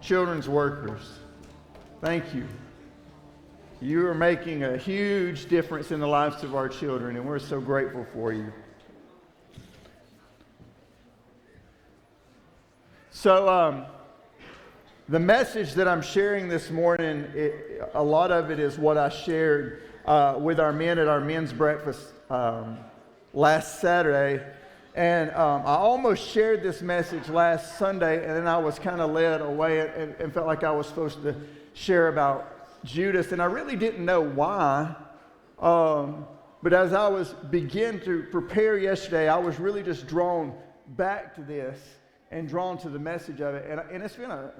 children's workers, thank you. You are making a huge difference in the lives of our children, and we're so grateful for you. So, the message that I'm sharing this morning, a lot of it is what I shared with our men at our men's breakfast last Saturday. And I almost shared this message last Sunday, and then I was kind of led away and felt like I was supposed to share about Judas. And I really didn't know why. But as I was beginning to prepare yesterday, I was really just drawn back to this and drawn to the message of it. And it's been a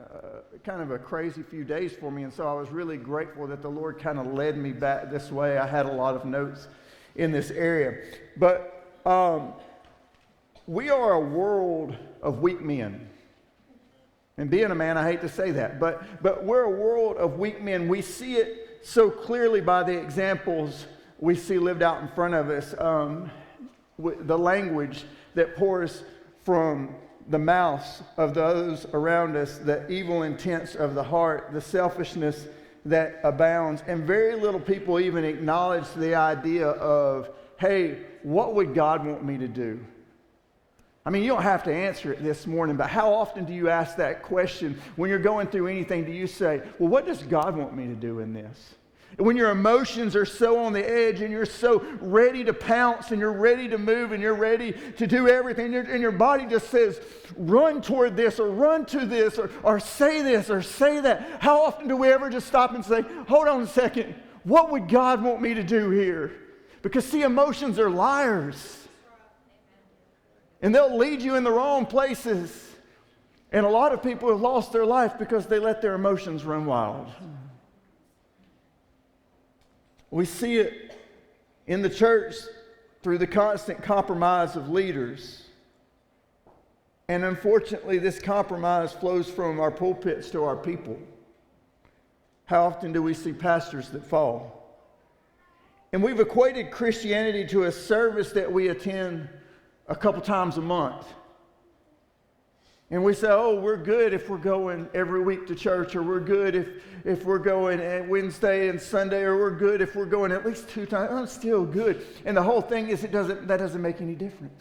kind of a crazy few days for me. And so I was really grateful that the Lord kind of led me back this way. I had a lot of notes in this area. But we are a world of weak men. And being a man, I hate to say that, but we're a world of weak men. We see it so clearly by the examples we see lived out in front of us. The language that pours from the mouths of those around us, the evil intents of the heart, the selfishness that abounds. And very little people even acknowledge the idea of, hey, what would God want me to do? I mean, you don't have to answer it this morning, but how often do you ask that question when you're going through anything? Do you say, well, what does God want me to do in this? And when your emotions are so on the edge and you're so ready to pounce and you're ready to move and you're ready to do everything, and your body just says, run toward this or run to this or say this or say that. How often do we ever just stop and say, hold on a second, what would God want me to do here? Because see, emotions are liars. And they'll lead you in the wrong places. And a lot of people have lost their life because they let their emotions run wild. We see it in the church through the constant compromise of leaders. And unfortunately, this compromise flows from our pulpits to our people. How often do we see pastors that fall? And we've equated Christianity to a service that we attend a couple times a month. And we say, oh, we're good if we're going every week to church, or we're good if we're going at Wednesday and Sunday, or we're good if we're going at least 2 times. I'm still good. And the whole thing is that doesn't make any difference.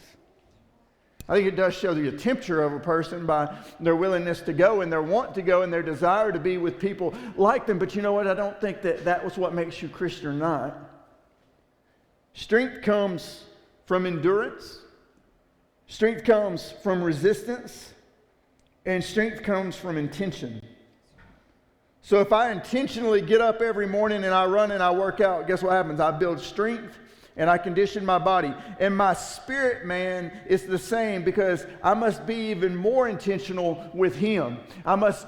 I think it does show the temperature of a person by their willingness to go and their want to go and their desire to be with people like them. But you know what? I don't think that was what makes you Christian or not. Strength comes from endurance. Strength comes from resistance. And strength comes from intention. So if I intentionally get up every morning and I run and I work out, guess what happens? I build strength and I condition my body. And my spirit man is the same, because I must be even more intentional with him. I must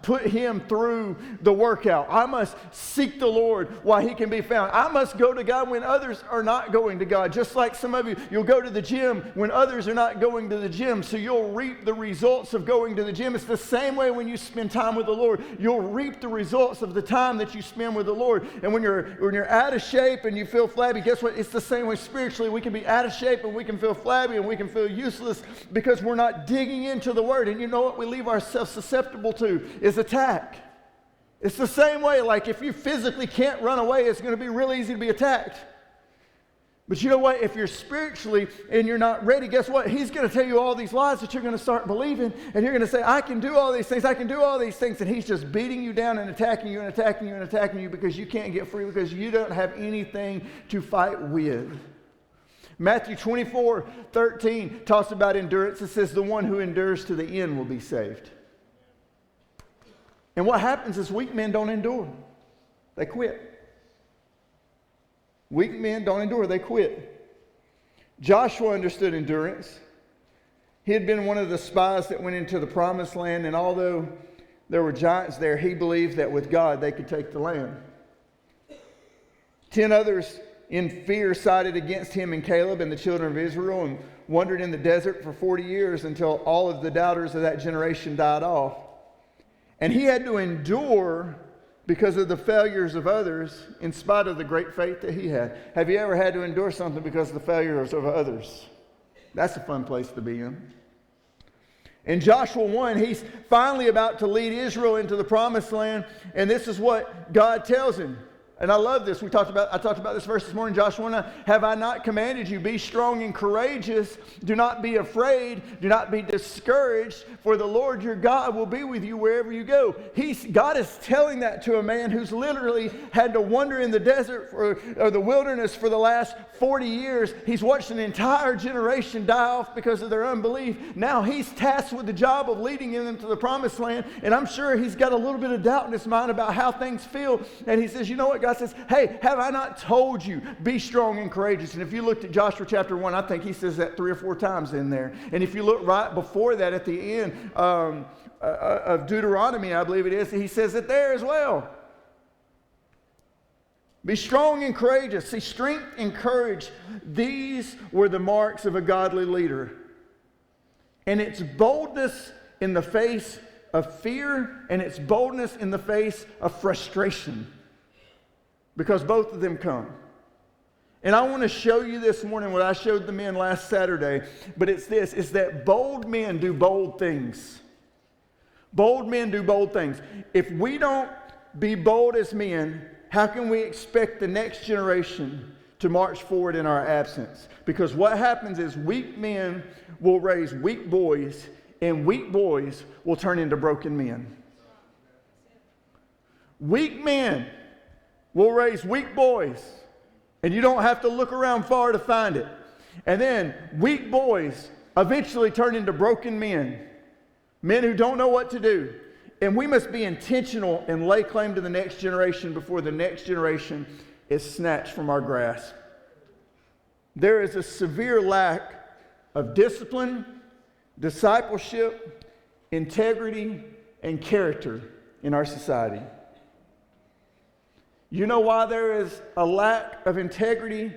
put him through the workout. I must seek the Lord while he can be found. I must go to God when others are not going to God. Just like some of you, you'll go to the gym when others are not going to the gym, so you'll reap the results of going to the gym. It's the same way when you spend time with the Lord. You'll reap the results of the time that you spend with the Lord. And when you're out of shape and you feel flabby, guess what? It's the same way spiritually. We can be out of shape and we can feel flabby and we can feel useless because we're not digging into the Word. And you know what we leave ourselves susceptible to is attack. It's the same way, like if you physically can't run away, it's going to be real easy to be attacked. But you know what? If you're spiritually and you're not ready, guess what? He's going to tell you all these lies that you're going to start believing, and you're going to say, I can do all these things, I can do all these things, and he's just beating you down and attacking you and attacking you and attacking you because you can't get free, because you don't have anything to fight with. Matthew 24:13 talks about endurance. It says, the one who endures to the end will be saved. And what happens is weak men don't endure. They quit. Weak men don't endure. They quit. Joshua understood endurance. He had been one of the spies that went into the promised land, and although there were giants there, he believed that with God they could take the land. 10 others in fear sided against him and Caleb and the children of Israel and wandered in the desert for 40 years until all of the doubters of that generation died off. And he had to endure because of the failures of others in spite of the great faith that he had. Have you ever had to endure something because of the failures of others? That's a fun place to be in. In Joshua 1, he's finally about to lead Israel into the promised land, and this is what God tells him. And I love this. I talked about this verse this morning, Joshua 1. Have I not commanded you, be strong and courageous? Do not be afraid. Do not be discouraged, for the Lord your God will be with you wherever you go. God is telling that to a man who's literally had to wander in the desert or the wilderness for the last 40 years. He's watched an entire generation die off because of their unbelief. Now he's tasked with the job of leading them to the promised land. And I'm sure he's got a little bit of doubt in his mind about how things feel. And he says, you know what? God says, hey, have I not told you, be strong and courageous? And if you looked at Joshua chapter 1, I think he says that 3 or 4 times in there. And if you look right before that at the end of Deuteronomy, I believe it is, he says it there as well. Be strong and courageous. See, strength and courage, these were the marks of a godly leader. And it's boldness in the face of fear, and it's boldness in the face of frustration. Because both of them come. And I want to show you this morning what I showed the men last Saturday. But it's this, is that bold men do bold things. Bold men do bold things. If we don't be bold as men, how can we expect the next generation to march forward in our absence? Because what happens is weak men will raise weak boys, and weak boys will turn into broken men. Weak men will raise weak boys, and you don't have to look around far to find it. And then weak boys eventually turn into broken men, men who don't know what to do. And we must be intentional and lay claim to the next generation before the next generation is snatched from our grasp. There is a severe lack of discipline, discipleship, integrity, and character in our society. You know why there is a lack of integrity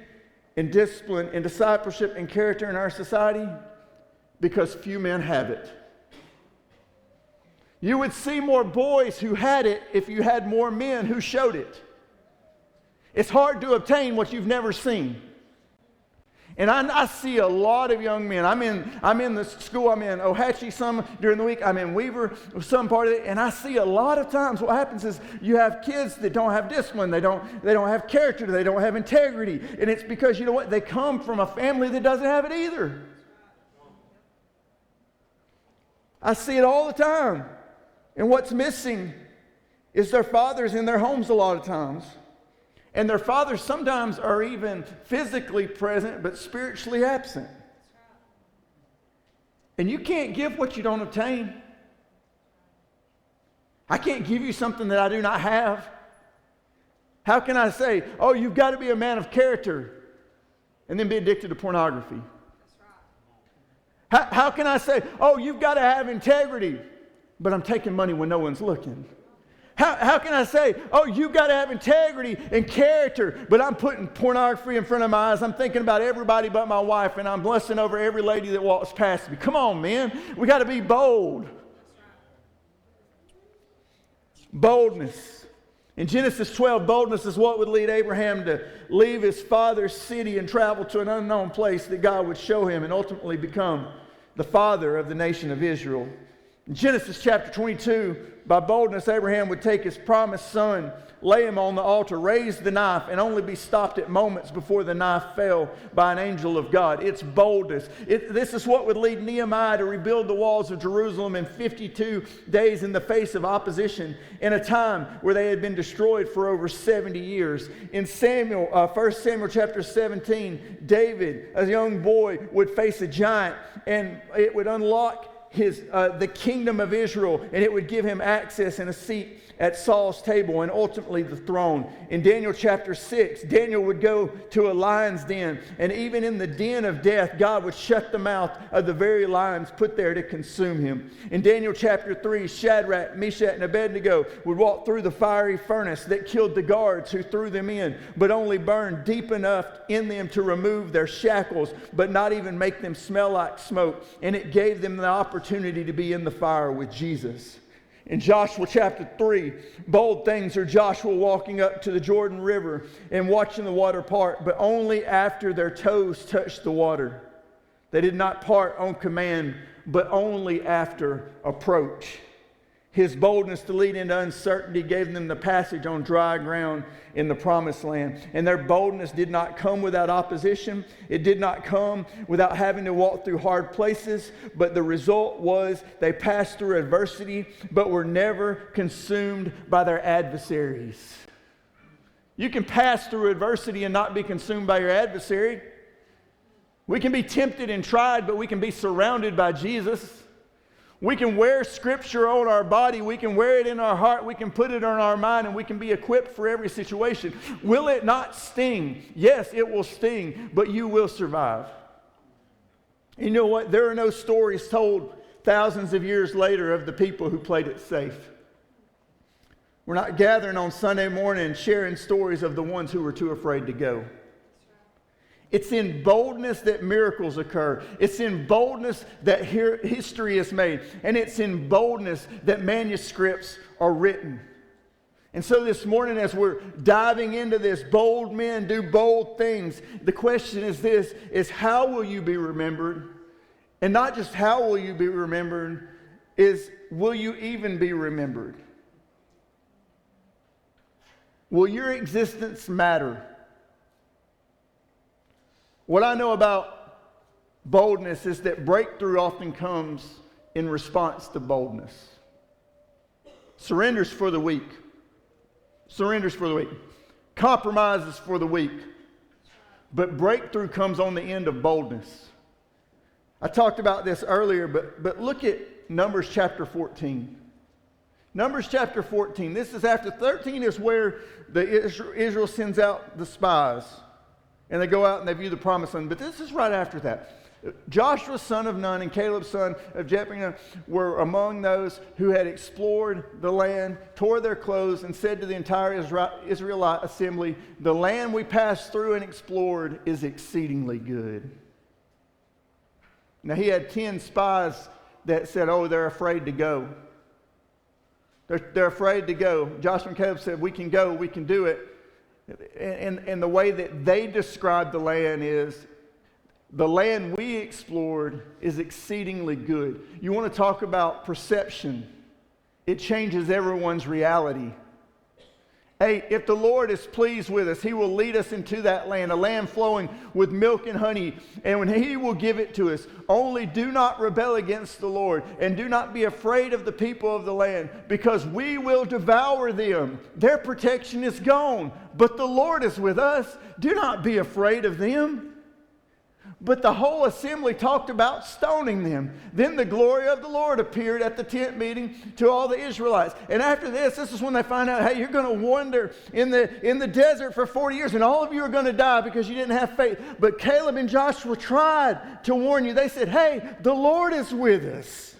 and discipline and discipleship and character in our society? Because few men have it. You would see more boys who had it if you had more men who showed it. It's hard to obtain what you've never seen. And I see a lot of young men. I'm in the school. I'm in Ohatchee some during the week. I'm in Weaver some part of it. And I see a lot of times what happens is you have kids that don't have discipline. They don't have character. They don't have integrity. And it's because, you know what? They come from a family that doesn't have it either. I see it all the time. And what's missing is their fathers in their homes a lot of times. And their fathers sometimes are even physically present but spiritually absent. And you can't give what you don't obtain. I can't give you something that I do not have. How can I say, oh, you've got to be a man of character and then be addicted to pornography? How can I say, oh, you've got to have integrity, but I'm taking money when no one's looking? How can I say, oh, you've got to have integrity and character, but I'm putting pornography in front of my eyes. I'm thinking about everybody but my wife, and I'm blessing over every lady that walks past me. Come on, man. We got to be bold. Boldness. In Genesis 12, boldness is what would lead Abraham to leave his father's city and travel to an unknown place that God would show him and ultimately become the father of the nation of Israel. In Genesis chapter 22, by boldness, Abraham would take his promised son, lay him on the altar, raise the knife, and only be stopped at moments before the knife fell by an angel of God. It's boldness. This is what would lead Nehemiah to rebuild the walls of Jerusalem in 52 days in the face of opposition in a time where they had been destroyed for over 70 years. In 1 Samuel chapter 17, David, a young boy, would face a giant, and it would unlock the kingdom of Israel, and it would give him access and a seat at Saul's table and ultimately the throne. In Daniel chapter 6, Daniel would go to a lion's den, and even in the den of death, God would shut the mouth of the very lions put there to consume him. In Daniel chapter 3, Shadrach, Meshach, and Abednego would walk through the fiery furnace that killed the guards who threw them in, but only burned deep enough in them to remove their shackles, but not even make them smell like smoke. And it gave them the opportunity to be in the fire with Jesus. In Joshua chapter 3, bold things are Joshua walking up to the Jordan River and watching the water part, but only after their toes touched the water. They did not part on command but only after approach. His boldness to lead into uncertainty gave them the passage on dry ground in the promised land. And their boldness did not come without opposition. It did not come without having to walk through hard places. But the result was they passed through adversity, but were never consumed by their adversaries. You can pass through adversity and not be consumed by your adversary. We can be tempted and tried, but we can be surrounded by Jesus. We can wear Scripture on our body. We can wear it in our heart. We can put it on our mind, and we can be equipped for every situation. Will it not sting? Yes, it will sting, but you will survive. You know what? There are no stories told thousands of years later of the people who played it safe. We're not gathering on Sunday morning and sharing stories of the ones who were too afraid to go. It's in boldness that miracles occur. It's in boldness that history is made. And it's in boldness that manuscripts are written. And so this morning, as we're diving into this, bold men do bold things. The question is this, is how will you be remembered? And not just how will you be remembered, is will you even be remembered? Will your existence matter? What I know about boldness is that breakthrough often comes in response to boldness. Surrender's for the weak. Surrender's for the weak. Compromise is for the weak. But breakthrough comes on the end of boldness. I talked about this earlier, but look at Numbers chapter 14. Numbers chapter 14. This is after 13 is where Israel sends out the spies. And they go out and they view the promised land. But this is right after that. Joshua, son of Nun, and Caleb, son of Jephunneh, were among those who had explored the land, tore their clothes, and said to the entire Israelite assembly, "The land we passed through and explored is exceedingly good." Now, he had 10 spies that said, "Oh, they're afraid to go. They're afraid to go." Joshua and Caleb said, "We can go, we can do it." And the way that they describe the land is, the land we explored is exceedingly good. You want to talk about perception? It changes everyone's reality. Hey, if the Lord is pleased with us, He will lead us into that land, a land flowing with milk and honey, and when He will give it to us. Only do not rebel against the Lord, and do not be afraid of the people of the land, because we will devour them. Their protection is gone, but the Lord is with us. Do not be afraid of them. But the whole assembly talked about stoning them. Then the glory of the Lord appeared at the tent meeting to all the Israelites. And after this is when they find out, hey, you're going to wander in the desert for 40 years, and all of you are going to die because you didn't have faith. But Caleb and Joshua tried to warn you. They said, hey, the Lord is with us.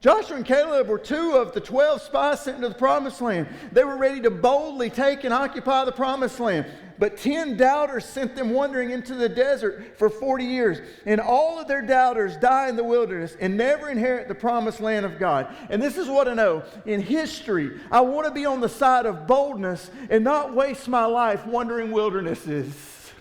Joshua and Caleb were 2 of the 12 spies sent into the promised land. They were ready to boldly take and occupy the promised land. But 10 doubters sent them wandering into the desert for 40 years. And all of their doubters die in the wilderness and never inherit the promised land of God. And this is what I know. In history, I want to be on the side of boldness and not waste my life wandering wildernesses.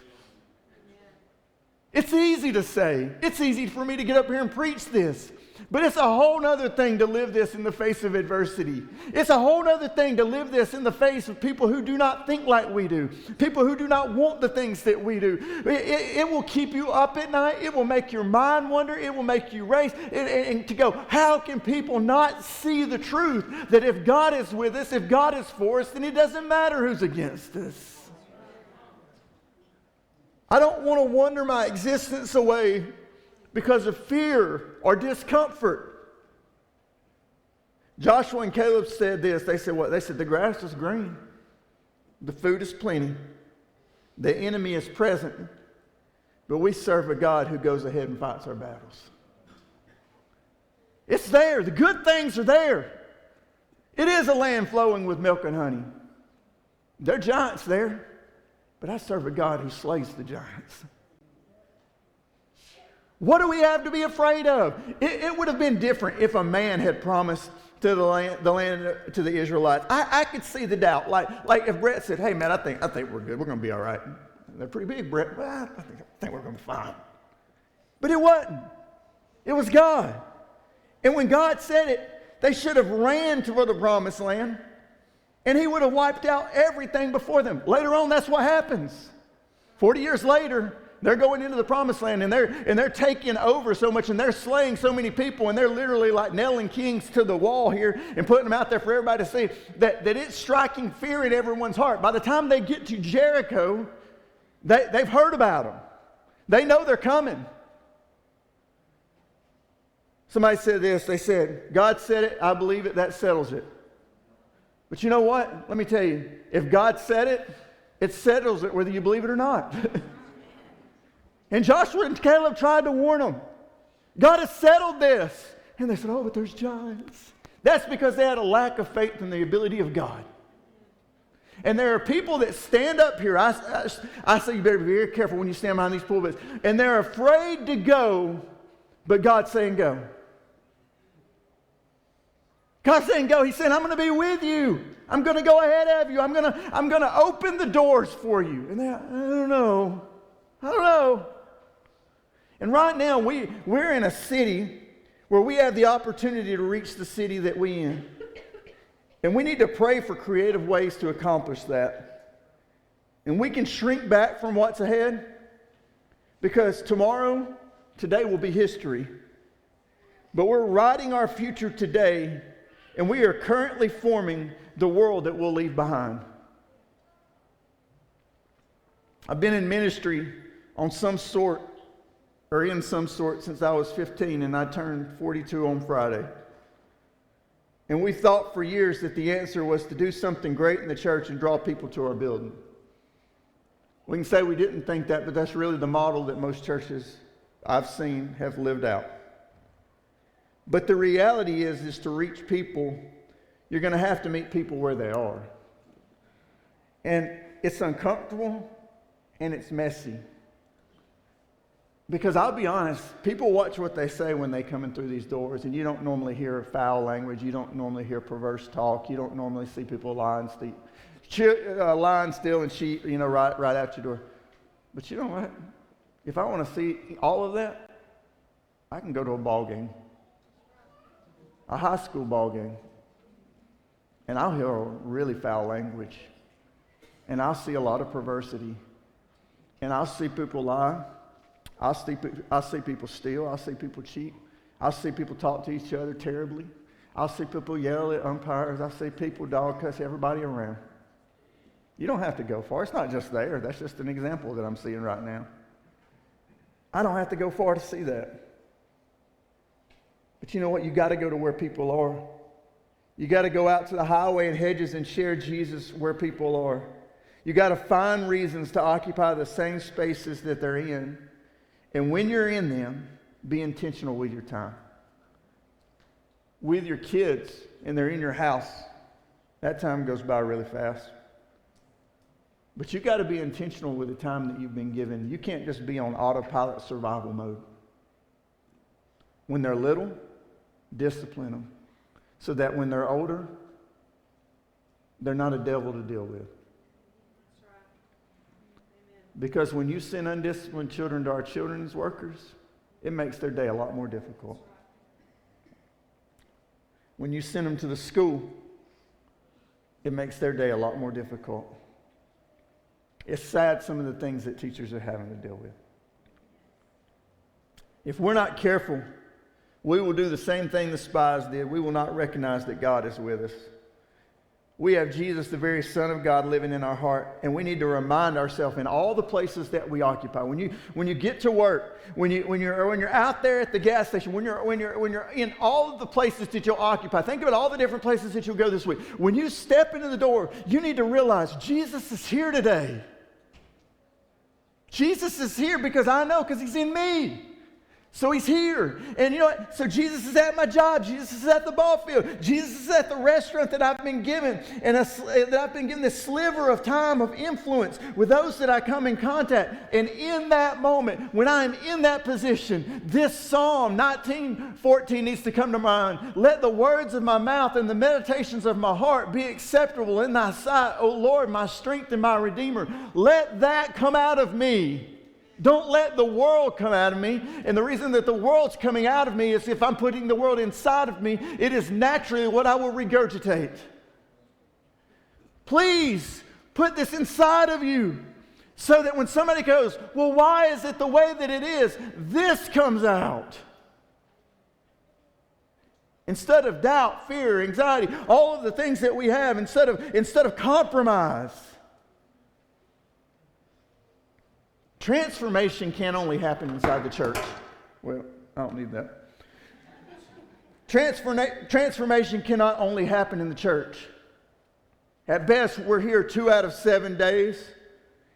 It's easy to say. It's easy for me to get up here and preach this. But it's a whole other thing to live this in the face of adversity. It's a whole other thing to live this in the face of people who do not think like we do. People who do not want the things that we do. It will keep you up at night. It will make your mind wonder. It will make you race. And to go, how can people not see the truth that if God is with us, if God is for us, then it doesn't matter who's against us. I don't want to wonder my existence away because of fear or discomfort. Joshua and Caleb said this. They said what? They said the grass is green. The food is plenty. The enemy is present. But we serve a God who goes ahead and fights our battles. It's there. The good things are there. It is a land flowing with milk and honey. There are giants there. But I serve a God who slays the giants. What do we have to be afraid of? It would have been different if a man had promised to the land to the Israelites. I could see the doubt. Like if Brett said, hey man, I think we're good. We're going to be all right. They're pretty big, Brett. Well, I think we're going to be fine. But it wasn't. It was God. And when God said it, they should have ran to the promised land, and he would have wiped out everything before them. Later on, that's what happens. 40 years later, they're going into the promised land, and they're taking over so much, and they're slaying so many people, and they're literally like nailing kings to the wall here and putting them out there for everybody to see, that it's striking fear in everyone's heart. By the time they get to Jericho, they've heard about them. They know they're coming. Somebody said this. They said, God said it, I believe it, that settles it. But you know what? Let me tell you, if God said it, it settles it whether you believe it or not. And Joshua and Caleb tried to warn them. God has settled this. And they said, oh, but there's giants. That's because they had a lack of faith in the ability of God. And there are people that stand up here. I say you better be very careful when you stand behind these pulpits. And they're afraid to go, but God's saying go. God's saying go. He's saying, I'm going to be with you. I'm going to go ahead of you. I'm going to open the doors for you. And they're, I don't know. And right now, we're in a city where we have the opportunity to reach the city that we're in. And we need to pray for creative ways to accomplish that. And we can shrink back from what's ahead, because today will be history. But we're writing our future today, and we are currently forming the world that we'll leave behind. I've been in ministry in some sort since I was 15, and I turned 42 on Friday. And we thought for years that the answer was to do something great in the church and draw people to our building. We can say we didn't think that, but that's really the model that most churches I've seen have lived out. But the reality is to reach people, you're going to have to meet people where they are. And it's uncomfortable and it's messy. Because I'll be honest, people watch what they say when they come in through these doors, and you don't normally hear foul language, you don't normally hear perverse talk, you don't normally see people lying still and cheat, right out your door. But you know what? If I want to see all of that, I can go to a ball game, a high school ball game, and I'll hear really foul language, and I'll see a lot of perversity, and I'll see people lie. I'll see people steal. I'll see people cheat. I'll see people talk to each other terribly. I'll see people yell at umpires. I'll see people dog cuss everybody around. You don't have to go far. It's not just there. That's just an example that I'm seeing right now. I don't have to go far to see that. But you know what? You got to go to where people are. You got to go out to the highway and hedges and share Jesus where people are. You got to find reasons to occupy the same spaces that they're in. And when you're in them, be intentional with your time. With your kids, and they're in your house, that time goes by really fast. But you got to be intentional with the time that you've been given. You can't just be on autopilot survival mode. When they're little, discipline them, so that when they're older, they're not a devil to deal with. Because when you send undisciplined children to our children's workers, it makes their day a lot more difficult. When you send them to the school, it makes their day a lot more difficult. It's sad, some of the things that teachers are having to deal with. If we're not careful, we will do the same thing the spies did. We will not recognize that God is with us. We have Jesus, the very Son of God, living in our heart, and we need to remind ourselves in all the places that we occupy. When you get to work, when you're out there at the gas station, when you're in all of the places that you'll occupy. Think about all the different places that you'll go this week. When you step into the door, you need to realize Jesus is here today. Jesus is here because He's in me. So He's here. And you know what? So Jesus is at my job. Jesus is at the ball field. Jesus is at the restaurant that I've been given. And that I've been given this sliver of time of influence with those that I come in contact. And in that moment, when I'm in that position, this Psalm 19:14 needs to come to mind. Let the words of my mouth and the meditations of my heart be acceptable in thy sight, O Lord, my strength and my redeemer. Let that come out of me. Don't let the world come out of me. And the reason that the world's coming out of me is if I'm putting the world inside of me, it is naturally what I will regurgitate. Please put this inside of you so that when somebody goes, well, why is it the way that it is? This comes out. Instead of doubt, fear, anxiety, all of the things that we have, instead of compromise. Transformation can't only happen inside the church. Well, I don't need that. Transformation cannot only happen in the church. At best, we're here 2 out of 7 days,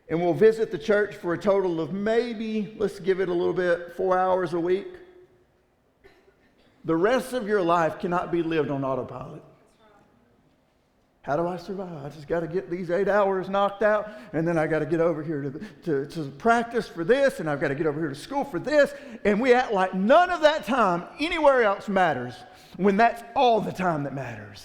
and we'll visit the church for a total of maybe, let's give it a little bit, 4 hours a week. The rest of your life cannot be lived on autopilot. How do I survive? I just got to get these 8 hours knocked out, and then I got to get over here to practice for this, and I've got to get over here to school for this, and we act like none of that time anywhere else matters when that's all the time that matters.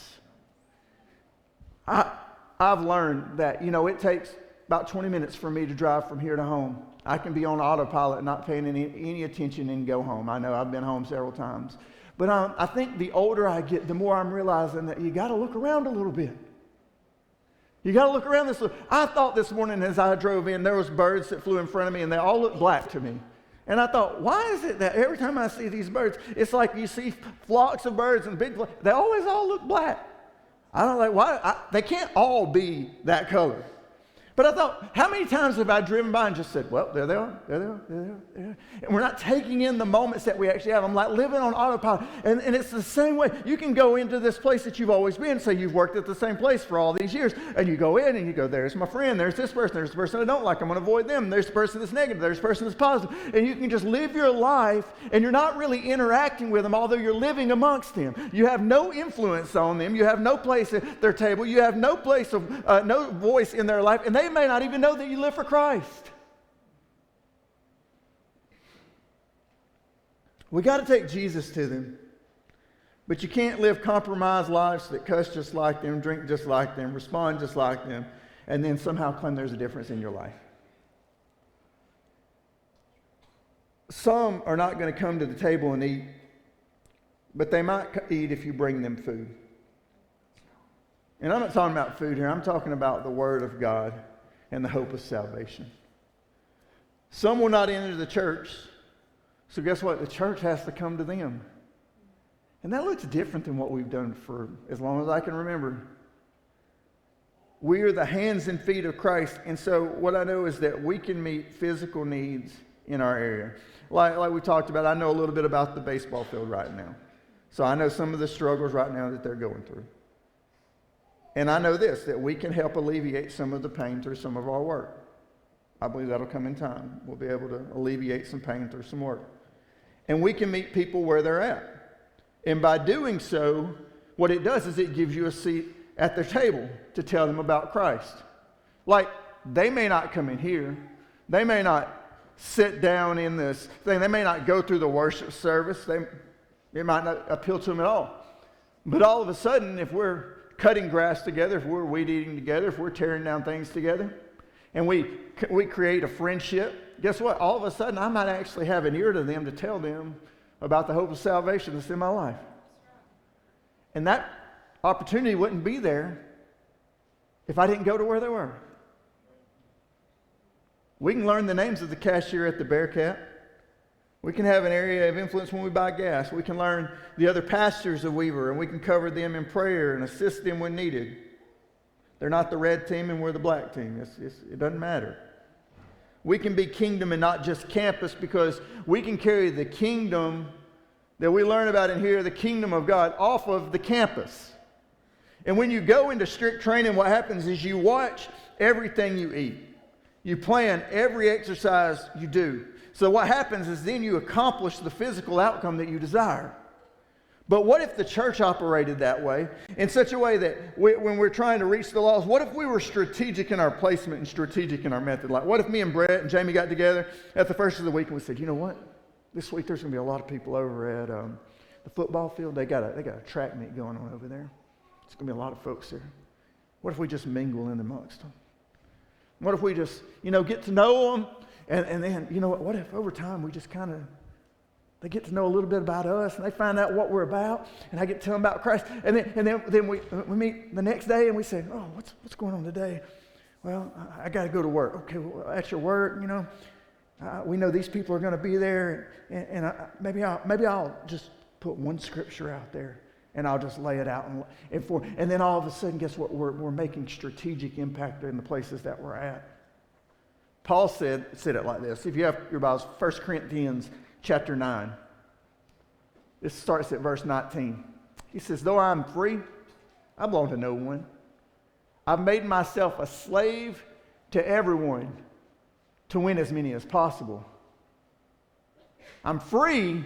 I've learned that, it takes about 20 minutes for me to drive from here to home. I can be on autopilot, not paying any attention, and go home. I know I've been home several times. But I think the older I get, the more I'm realizing that you got to look around a little bit. You got to look around this. I thought this morning as I drove in, there was birds that flew in front of me, and they all looked black to me. And I thought, why is it that every time I see these birds, it's like you see flocks of birds and they always all look black. I don't know why. They can't all be that color. But I thought, how many times have I driven by and just said, well, there they are, there they are, there they are, there they are. And we're not taking in the moments that we actually have. I'm like living on autopilot. And it's the same way. You can go into this place that you've always been. Say you've worked at the same place for all these years. And you go in and you go, there's my friend. There's this person. There's the person I don't like. I'm going to avoid them. There's the person that's negative. There's the person that's positive. And you can just live your life and you're not really interacting with them, although you're living amongst them. You have no influence on them. You have no place at their table. You have no place of, no voice in their life. And they may not even know that you live for Christ. We got to take Jesus to them. But you can't live compromised lives that cuss just like them, drink just like them, respond just like them, and then somehow claim there's a difference in your life. Some are not going to come to the table and eat, but they might eat if you bring them food. And I'm not talking about food here. I'm talking about the Word of God and the hope of salvation. Some will not enter the church, so guess what? The church has to come to them. And that looks different than what we've done for as long as I can remember. We are the hands and feet of Christ, and so what I know is that we can meet physical needs in our area. Like we talked about, I know a little bit about the baseball field right now. So I know some of the struggles right now that they're going through. And I know this, that we can help alleviate some of the pain through some of our work. I believe that'll come in time. We'll be able to alleviate some pain through some work. And we can meet people where they're at. And by doing so, what it does is it gives you a seat at their table to tell them about Christ. Like, they may not come in here. They may not sit down in this thing. They may not go through the worship service. It might not appeal to them at all. But all of a sudden, if we're cutting grass together, if we're weed eating together, if we're tearing down things together, and we create a friendship, guess what? All of a sudden, I might actually have an ear to them to tell them about the hope of salvation that's in my life. And that opportunity wouldn't be there if I didn't go to where they were. We can learn the names of the cashier at the Bearcat. We can have an area of influence when we buy gas. We can learn the other pastors of Weaver, and we can cover them in prayer and assist them when needed. They're not the red team and we're the black team. It doesn't matter. We can be kingdom and not just campus, because we can carry the kingdom that we learn about in here, the kingdom of God, off of the campus. And when you go into strict training, what happens is you watch everything you eat. You plan every exercise you do. So what happens is then you accomplish the physical outcome that you desire. But what if the church operated that way, in such a way that when we're trying to reach the lost, what if we were strategic in our placement and strategic in our method? Like, what if me and Brett and Jamie got together at the first of the week and we said, you know what? This week there's going to be a lot of people over at the football field. They got a track meet going on over there. It's going to be a lot of folks there. What if we just mingle in amongst them? What if we just, get to know them, and then, what if over time we just kind of, they get to know a little bit about us, and they find out what we're about, and I get to tell them about Christ, and then we meet the next day, and we say, oh, what's going on today? Well, I got to go to work. Okay, well, at your work, we know these people are going to be there, and maybe I'll just put one scripture out there, and I'll just lay it out, and then all of a sudden, guess what? We're making strategic impact in the places that we're at. Paul said it like this. If you have your Bibles, 1 Corinthians chapter 9. This starts at verse 19. He says, though I'm free, I belong to no one. I've made myself a slave to everyone to win as many as possible. I'm free,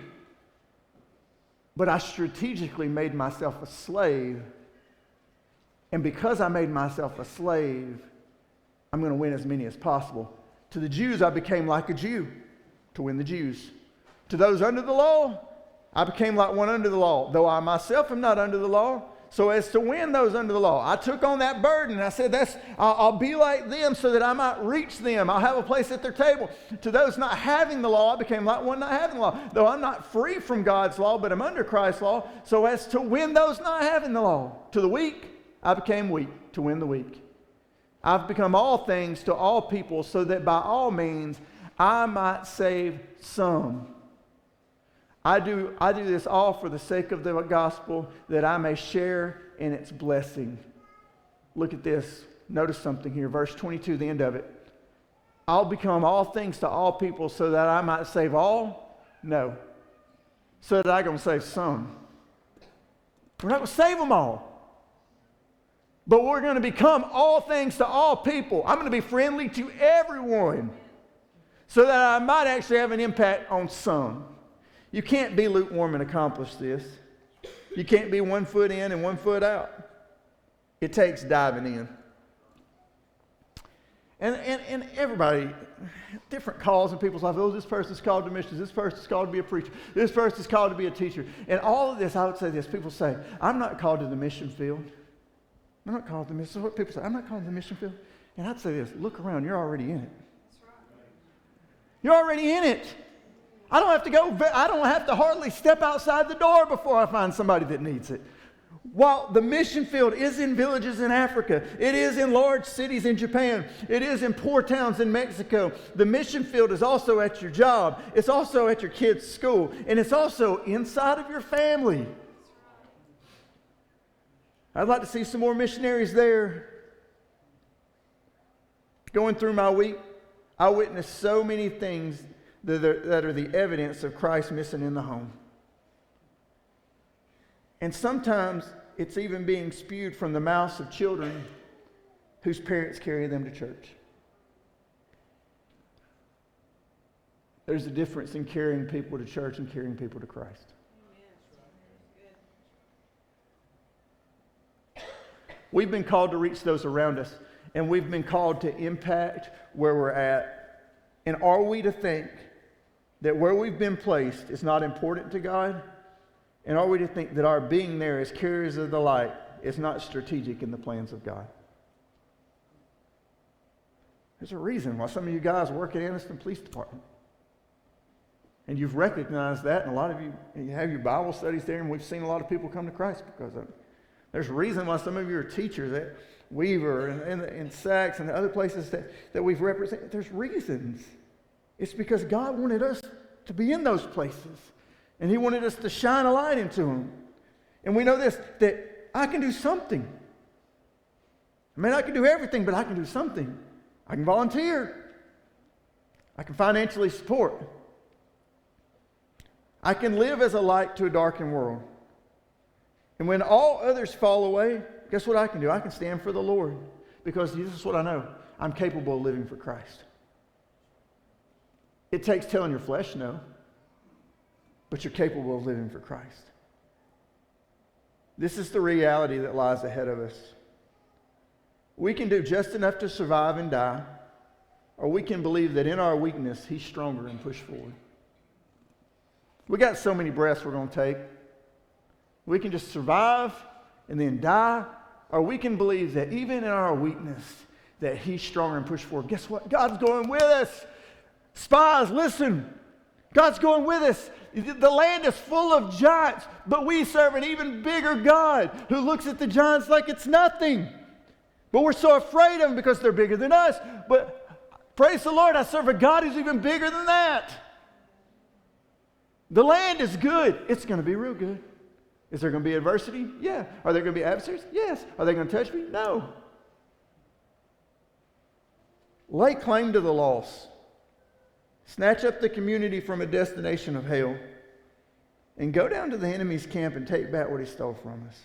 but I strategically made myself a slave. And because I made myself a slave, I'm going to win as many as possible. To the Jews, I became like a Jew to win the Jews. To those under the law, I became like one under the law, though I myself am not under the law, so as to win those under the law. I took on that burden, and I said, I'll be like them so that I might reach them. I'll have a place at their table. To those not having the law, I became like one not having the law, though I'm not free from God's law, but I'm under Christ's law, so as to win those not having the law. To the weak, I became weak to win the weak. I've become all things to all people, so that by all means I might save some. I do this all for the sake of the gospel, that I may share in its blessing. Look at this. Notice something here. Verse 22, the end of it. I'll become all things to all people so that I might save all? No. So that I'm going to save some. We're not going to save them all. But we're going to become all things to all people. I'm going to be friendly to everyone so that I might actually have an impact on some. You can't be lukewarm and accomplish this. You can't be 1 foot in and 1 foot out. It takes diving in. And everybody, different calls in people's lives. Oh, this person's called to missions. This person's called to be a preacher. This person's called to be a teacher. And all of this, I would say this. People say, I'm not called to the mission field. I'm not called to the mission field. What people say, I'm not called to the mission field. And I'd say this, look around, you're already in it. You're already in it. I don't have to hardly step outside the door before I find somebody that needs it. While the mission field is in villages in Africa, it is in large cities in Japan, it is in poor towns in Mexico, the mission field is also at your job, it's also at your kids' school, and it's also inside of your family. I'd like to see some more missionaries there. Going through my week, I witnessed so many things that are the evidence of Christ missing in the home. And sometimes it's even being spewed from the mouths of children whose parents carry them to church. There's a difference in carrying people to church and carrying people to Christ. We've been called to reach those around us, and we've been called to impact where we're at. And are we to think that where we've been placed is not important to God? And are we to think that our being there as carriers of the light is not strategic in the plans of God? There's a reason why some of you guys work at Anniston Police Department. And you've recognized that, and a lot of you have your Bible studies there, and we've seen a lot of people come to Christ because of it. There's a reason why some of you are teachers at Weaver and Sachs and the other places that we've represented. There's reasons. It's because God wanted us to be in those places. And He wanted us to shine a light into them. And we know this, that I can do something. I mean, I can do everything, but I can do something. I can volunteer. I can financially support. I can live as a light to a darkened world. And when all others fall away, guess what I can do? I can stand for the Lord. Because this is what I know. I'm capable of living for Christ. It takes telling your flesh no, but you're capable of living for Christ. This is the reality that lies ahead of us. We can do just enough to survive and die, or we can believe that in our weakness, He's stronger and push forward. We got so many breaths we're going to take. We can just survive and then die, or we can believe that even in our weakness, that he's stronger and push forward. Guess what? God's going with us. Spies, listen. God's going with us. The land is full of giants, but we serve an even bigger God who looks at the giants like it's nothing. But we're so afraid of them because they're bigger than us. But praise the Lord, I serve a God who's even bigger than that. The land is good. It's going to be real good. Is there going to be adversity? Yeah. Are there going to be adversaries? Yes. Are they going to touch me? No. Lay claim to the lost. Snatch up the community from a destination of hell. And go down to the enemy's camp and take back what he stole from us.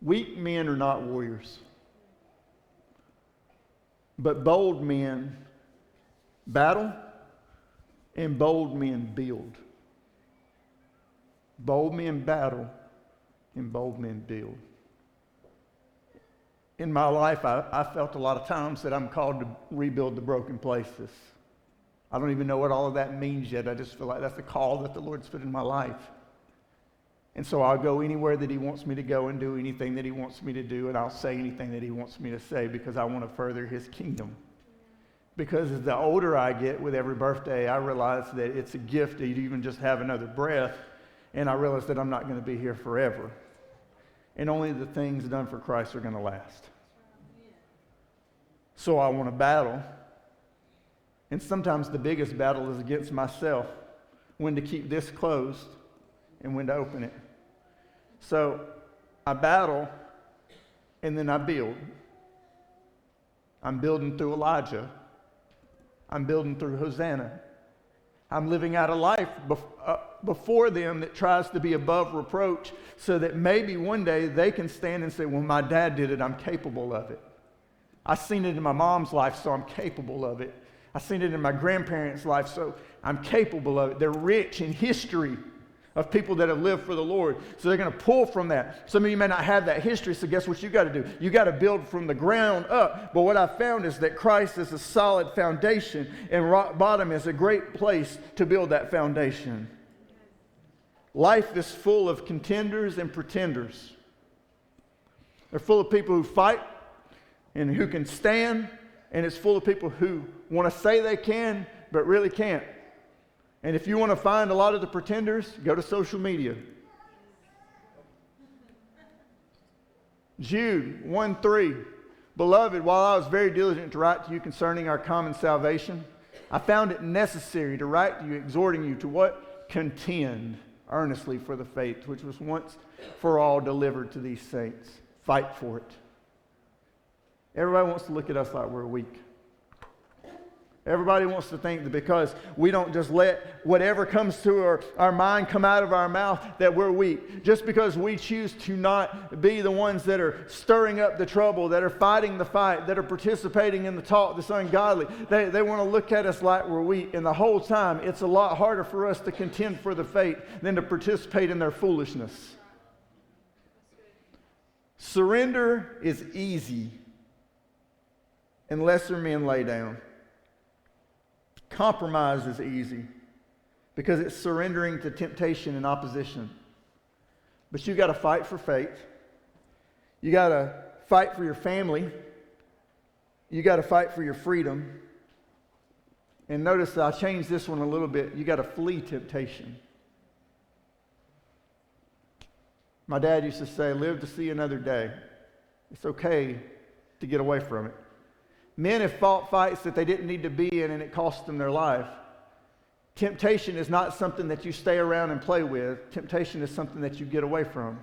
Weak men are not warriors. But bold men battle and bold men build. Bold men battle and bold men build. In my life, I felt a lot of times that I'm called to rebuild the broken places. I don't even know what all of that means yet. I just feel like that's the call that the Lord's put in my life. And so I'll go anywhere that he wants me to go and do anything that he wants me to do, and I'll say anything that he wants me to say because I want to further his kingdom. Because as the older I get with every birthday, I realize that it's a gift to even just have another breath, and I realize that I'm not going to be here forever. And only the things done for Christ are going to last. So I want to battle. And sometimes the biggest battle is against myself. When to keep this closed and when to open it. So I battle and then I build. I'm building through Elijah. I'm building through Hosanna. I'm living out a life before them that tries to be above reproach so that maybe one day they can stand and say, well, my dad did it, I'm capable of it. I've seen it in my mom's life, so I'm capable of it. I've seen it in my grandparents' life, so I'm capable of it. They're rich in history of people that have lived for the Lord. So they're going to pull from that. Some of you may not have that history, so guess what you got to do? You got to build from the ground up. But what I found is that Christ is a solid foundation, and rock bottom is a great place to build that foundation. Life is full of contenders and pretenders. They're full of people who fight and who can stand, and it's full of people who want to say they can, but really can't. And if you want to find a lot of the pretenders, go to social media. Jude 1:3, Beloved, while I was very diligent to write to you concerning our common salvation, I found it necessary to write to you, exhorting you to what? Contend earnestly for the faith which was once for all delivered to these saints. Fight for it. Everybody wants to look at us like we're weak. Everybody wants to think that because we don't just let whatever comes to our mind come out of our mouth that we're weak. Just because we choose to not be the ones that are stirring up the trouble, that are fighting the fight, that are participating in the talk that's ungodly. They want to look at us like we're weak. And the whole time, it's a lot harder for us to contend for the faith than to participate in their foolishness. Surrender is easy and lesser men lay down. Compromise is easy because it's surrendering to temptation and opposition. But you got to fight for faith. You got to fight for your family. You got to fight for your freedom. And notice that I changed this one a little bit. You got to flee temptation. My dad used to say, live to see another day. It's okay to get away from it. Men have fought fights that they didn't need to be in, and it cost them their life. Temptation is not something that you stay around and play with. Temptation is something that you get away from.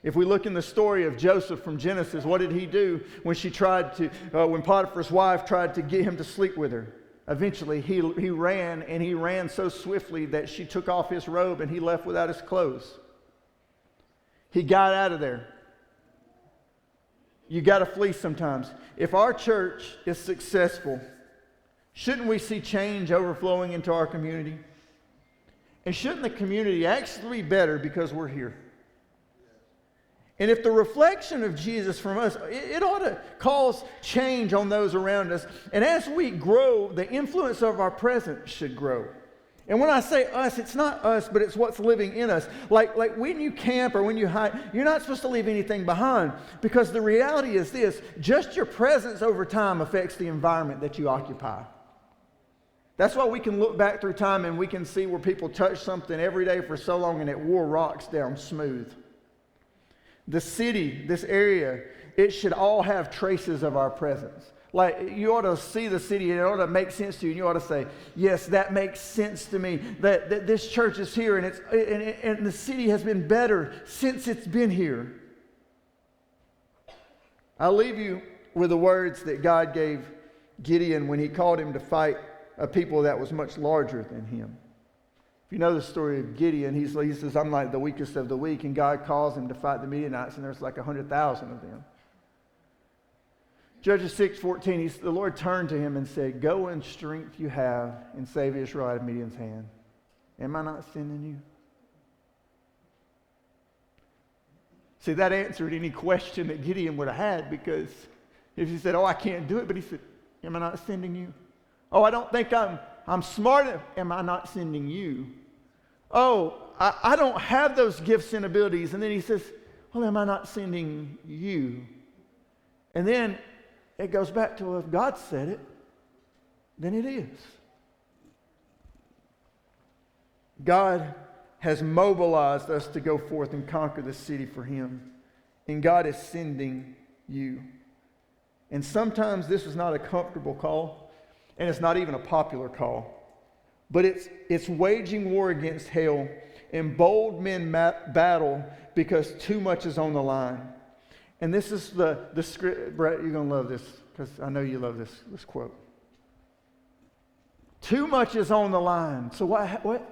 If we look in the story of Joseph from Genesis, what did he do when when Potiphar's wife tried to get him to sleep with her? Eventually, he ran, and he ran so swiftly that she took off his robe and he left without his clothes. He got out of there. You got to flee sometimes. If our church is successful, shouldn't we see change overflowing into our community? And shouldn't the community actually be better because we're here? And if the reflection of Jesus from us, it ought to cause change on those around us. And as we grow, the influence of our presence should grow. And when I say us, it's not us, but it's what's living in us. Like when you camp or when you hike, you're not supposed to leave anything behind, because the reality is this: just your presence over time affects the environment that you occupy. That's why we can look back through time and we can see where people touch something every day for so long and it wore rocks down smooth. The city, this area, it should all have traces of our presence. Like, you ought to see the city and it ought to make sense to you, and you ought to say, yes, that makes sense to me, that this church is here and the city has been better since it's been here. I'll leave you with the words that God gave Gideon when he called him to fight a people that was much larger than him. If you know the story of Gideon, he says, I'm like the weakest of the weak, and God calls him to fight the Midianites, and there's like 100,000 of them. Judges 6:14, the Lord turned to him and said, go in strength you have and save Israel out of Midian's hand. Am I not sending you? See, that answered any question that Gideon would have had, because if he said, oh, I can't do it, but he said, am I not sending you? Oh, I don't think I'm smart enough. Am I not sending you? Oh, I don't have those gifts and abilities. And then he says, well, am I not sending you? And then it goes back to, well, if God said it, then it is. God has mobilized us to go forth and conquer the city for him. And God is sending you. And sometimes this is not a comfortable call. And it's not even a popular call. But it's waging war against hell. And bold men battle because too much is on the line. And this is the script. Brett, you're going to love this, because I know you love this quote. Too much is on the line. So what?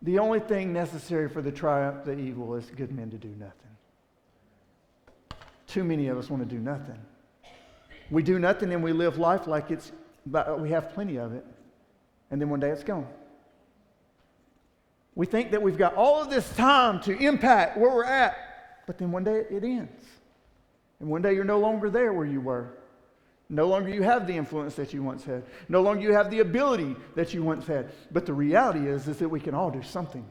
The only thing necessary for the triumph of the evil is good men to do nothing. Too many of us want to do nothing. We do nothing and we live life like we have plenty of it. And then one day it's gone. We think that we've got all of this time to impact where we're at, but then one day it ends. And one day you're no longer there where you were. No longer you have the influence that you once had. No longer you have the ability that you once had. But the reality is that we can all do something.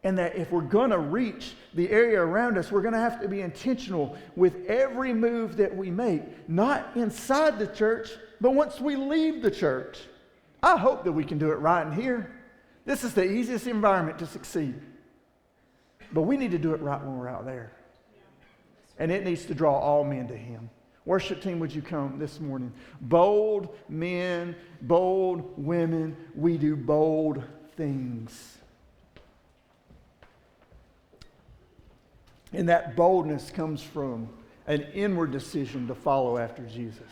And that if we're going to reach the area around us, we're going to have to be intentional with every move that we make. Not inside the church, but once we leave the church. I hope that we can do it right in here. This is the easiest environment to succeed. But we need to do it right when we're out there. And it needs to draw all men to him. Worship team, would you come this morning? Bold men, bold women, we do bold things. And that boldness comes from an inward decision to follow after Jesus.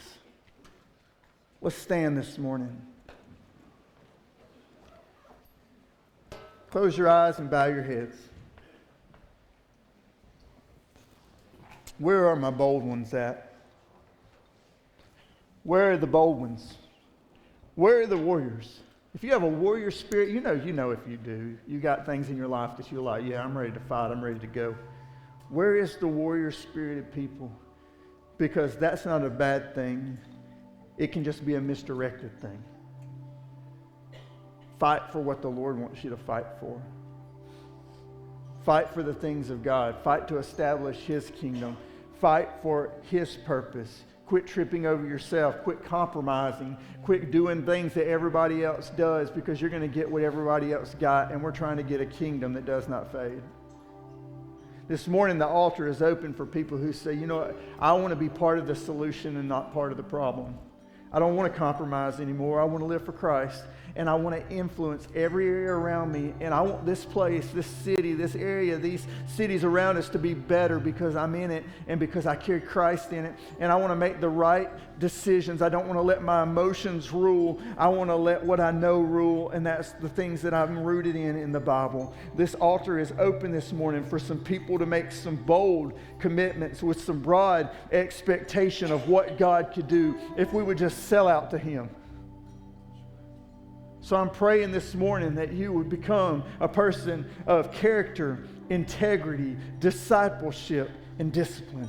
Let's stand this morning. Close your eyes and bow your heads. Where are my bold ones at? Where are the bold ones? Where are the warriors? If you have a warrior spirit, you know if you do. You got things in your life that you're like, yeah, I'm ready to fight. I'm ready to go. Where is the warrior spirited people? Because that's not a bad thing. It can just be a misdirected thing. Fight for what the Lord wants you to fight for. Fight for the things of God. Fight to establish his kingdom. Fight for his purpose. Quit tripping over yourself. Quit compromising. Quit doing things that everybody else does, because you're going to get what everybody else got, and we're trying to get a kingdom that does not fade. This morning, the altar is open for people who say, you know what, I want to be part of the solution and not part of the problem. I don't want to compromise anymore. I want to live for Christ. And I want to influence every area around me. And I want this place, this city, this area, these cities around us to be better because I'm in it and because I carry Christ in it. And I want to make the right decisions. I don't want to let my emotions rule. I want to let what I know rule. And that's the things that I'm rooted in the Bible. This altar is open this morning for some people to make some bold commitments with some broad expectation of what God could do if we would just sell out to him. So I'm praying this morning that you would become a person of character, integrity, discipleship, and discipline.